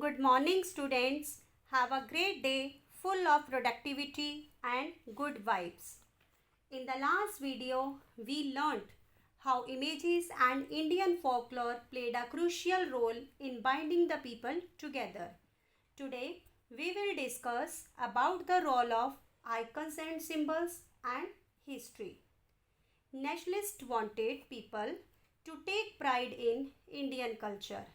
Good morning, students. Have a great day full of productivity and good vibes. In the last video, we learned how images and Indian folklore played a crucial role in binding the people together. Today, we will discuss about the role of icons and symbols and history. Nationalists wanted people to take pride in Indian culture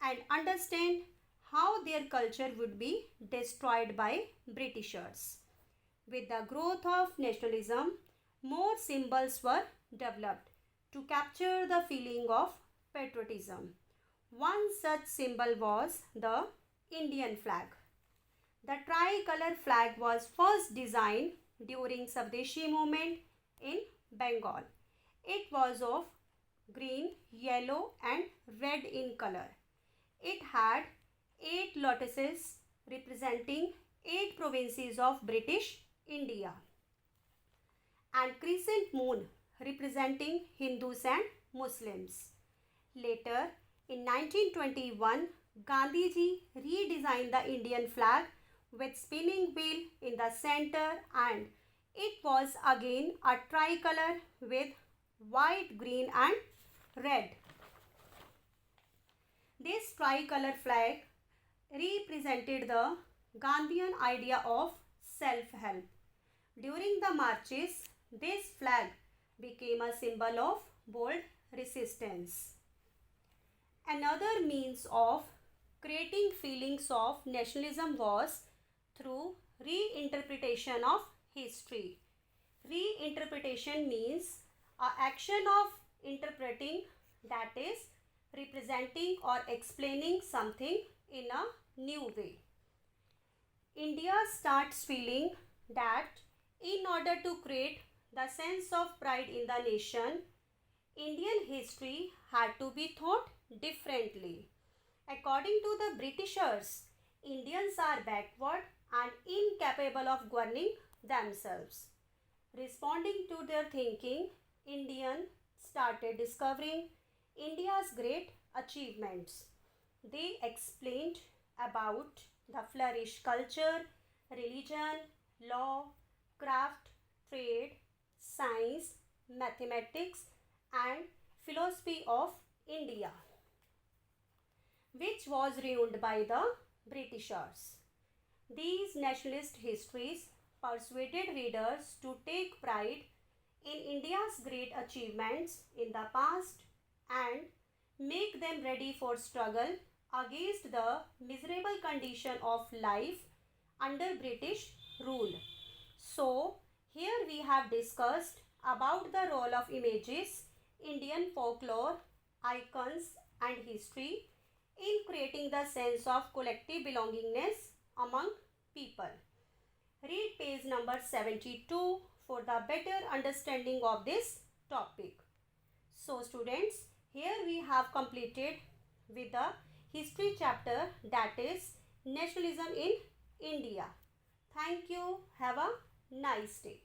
and understand how their culture would be destroyed by Britishers. With the growth of nationalism, more symbols were developed to capture the feeling of patriotism. One such symbol was the Indian flag. The tricolor flag was first designed during Swadeshi movement in Bengal. It was of green, yellow and red in color. It had 8 lotuses representing 8 provinces of British India and crescent moon representing Hindus and Muslims. Later, in 1921, Gandhiji redesigned the Indian flag with spinning wheel in the center, and it was again a tricolor with white, green and red. This tricolor flag represented the Gandhian idea of self-help. During the marches, this flag became a symbol of bold resistance. Another means of creating feelings of nationalism was through reinterpretation of history. Reinterpretation means an action of interpreting, that is, representing or explaining something in a new way. India starts feeling that in order to create the sense of pride in the nation, Indian history had to be thought differently. According to the Britishers, Indians are backward and incapable of governing themselves. Responding to their thinking, Indians started discovering India's great achievements. They explained about the flourished culture, religion, law, craft, trade, science, mathematics and philosophy of India, which was ruined by the Britishers. These nationalist histories persuaded readers to take pride in India's great achievements in the past and make them ready for struggle against the miserable condition of life under British rule. So, here we have discussed about the role of images, Indian folklore, icons and history in creating the sense of collective belongingness among people. Read page number 72 for the better understanding of this topic. So students, here we have completed with the history chapter, that is nationalism in India. Thank you. Have a nice day.